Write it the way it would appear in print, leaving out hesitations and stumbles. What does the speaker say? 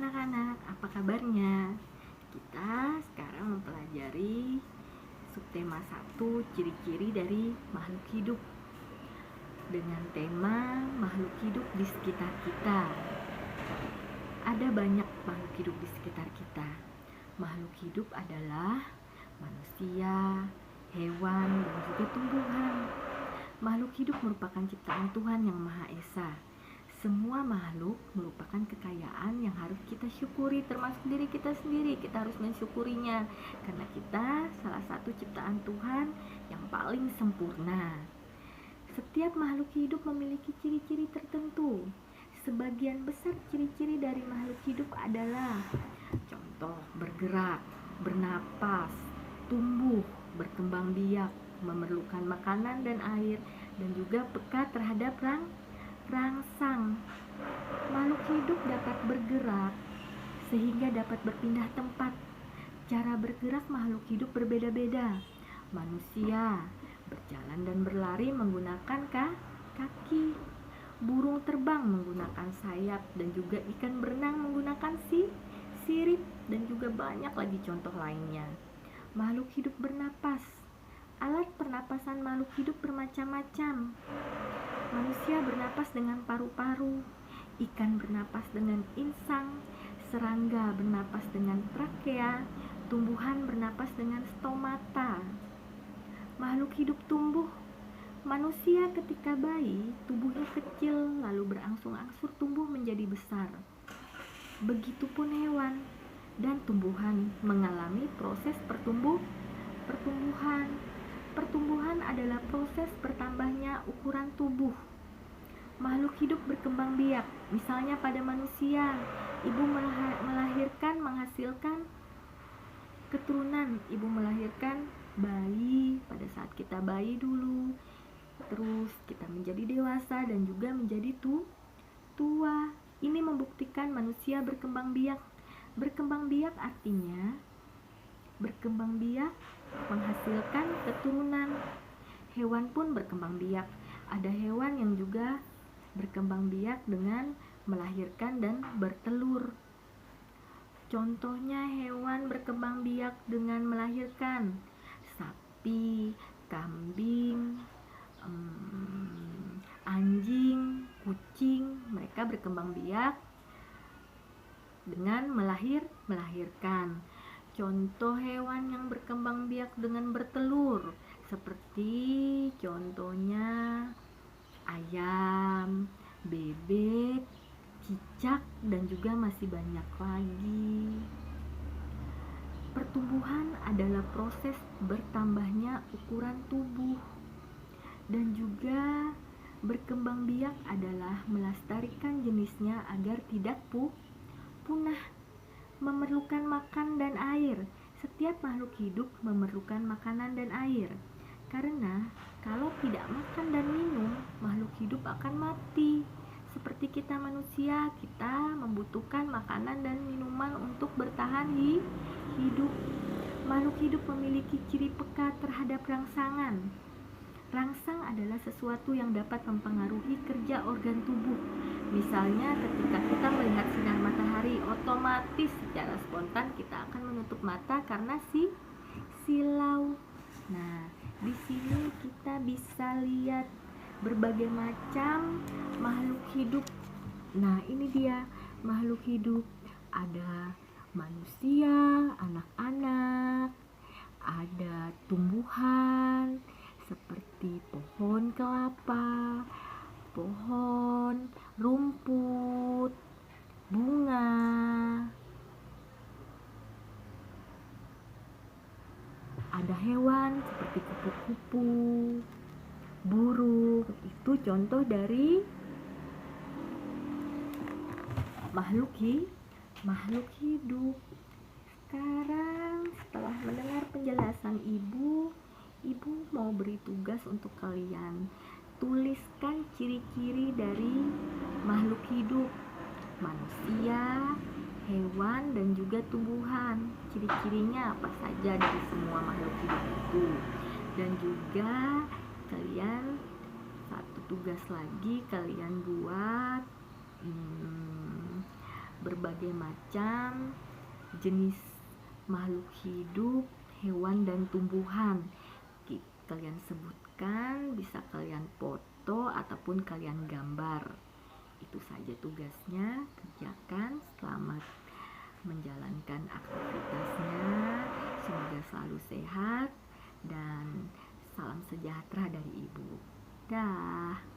anak-anak, apa kabarnya? Kita sekarang mempelajari subtema 1, ciri-ciri dari makhluk hidup, dengan tema makhluk hidup di sekitar kita. Ada banyak makhluk hidup di sekitar kita. Makhluk hidup adalah manusia, hewan, dan juga tumbuhan. Makhluk hidup merupakan ciptaan Tuhan yang Maha Esa. Semua makhluk merupakan kekayaan yang harus kita syukuri, termasuk diri kita sendiri. Kita harus mensyukurinya karena kita salah satu ciptaan Tuhan yang paling sempurna. Setiap makhluk hidup memiliki ciri-ciri tertentu. Sebagian besar ciri-ciri dari makhluk hidup adalah contoh: bergerak, bernapas, tumbuh, berkembang biak, memerlukan makanan dan air, dan juga peka terhadap rangsang. Makhluk hidup dapat bergerak sehingga dapat berpindah tempat. Cara bergerak makhluk hidup berbeda-beda. Manusia berjalan dan berlari menggunakan kaki. Burung terbang menggunakan sayap, dan juga ikan berenang menggunakan sirip, dan juga banyak lagi contoh lainnya. Makhluk hidup bernapas. Alat pernapasan makhluk hidup bermacam-macam. Manusia bernapas dengan paru-paru, ikan bernapas dengan insang, serangga bernapas dengan trakea, tumbuhan bernapas dengan stomata. Makhluk hidup tumbuh. Manusia ketika bayi, tubuhnya kecil lalu berangsur-angsur tumbuh menjadi besar. Begitupun hewan dan tumbuhan mengalami proses pertumbuhan. Pertumbuhan adalah proses bertambahnya ukuran tubuh. Makhluk hidup berkembang biak. Misalnya pada manusia, ibu melahirkan, menghasilkan keturunan. Ibu melahirkan bayi pada saat kita bayi dulu. Terus kita menjadi dewasa dan juga menjadi tua. Ini membuktikan manusia berkembang biak. Berkembang biak artinya berkembang biak menghasilkan keturunan. Hewan pun berkembang biak. Ada hewan yang juga berkembang biak dengan melahirkan dan bertelur. Contohnya hewan berkembang biak dengan melahirkan: sapi, kambing, anjing, kucing. Mereka berkembang biak dengan melahirkan. Contoh hewan yang berkembang biak dengan bertelur seperti contohnya ayam, bebek, cicak, dan juga masih banyak lagi. Pertumbuhan adalah proses bertambahnya ukuran tubuh, dan juga berkembang biak adalah melestarikan jenisnya agar tidak punah. Memerlukan makan dan air. Setiap makhluk hidup memerlukan makanan dan air, karena kalau tidak makan dan minum, makhluk hidup akan mati. Seperti kita manusia, kita membutuhkan makanan dan minuman untuk bertahan hidup. Makhluk hidup memiliki ciri peka terhadap rangsangan. Rangsang adalah sesuatu yang dapat mempengaruhi kerja organ tubuh. Misalnya ketika kita melihat sinar matahari, otomatis secara spontan kita akan menutup mata karena silau. Nah, di sini kita bisa lihat berbagai macam makhluk hidup. Nah, ini dia makhluk hidup. Ada manusia, anak-anak, ada tumbuhan seperti pohon kelapa, pohon, rumput, bunga. Ada hewan seperti kupu-kupu, burung. Itu contoh dari makhluk hidup. Sekarang setelah mendengar penjelasan ibu mau beri tugas untuk kalian. Tuliskan ciri-ciri dari makhluk hidup, manusia, hewan, dan juga tumbuhan. Ciri-cirinya apa saja dari semua makhluk hidup itu. Dan juga kalian, satu tugas lagi, kalian buat berbagai macam jenis makhluk hidup, hewan dan tumbuhan. Kalian sebutkan, bisa kalian foto ataupun kalian gambar. Itu saja tugasnya, kerjakan. Selamat menjalankan aktivitasnya. Semoga selalu sehat dan salam sejahtera dari Ibu. Dah.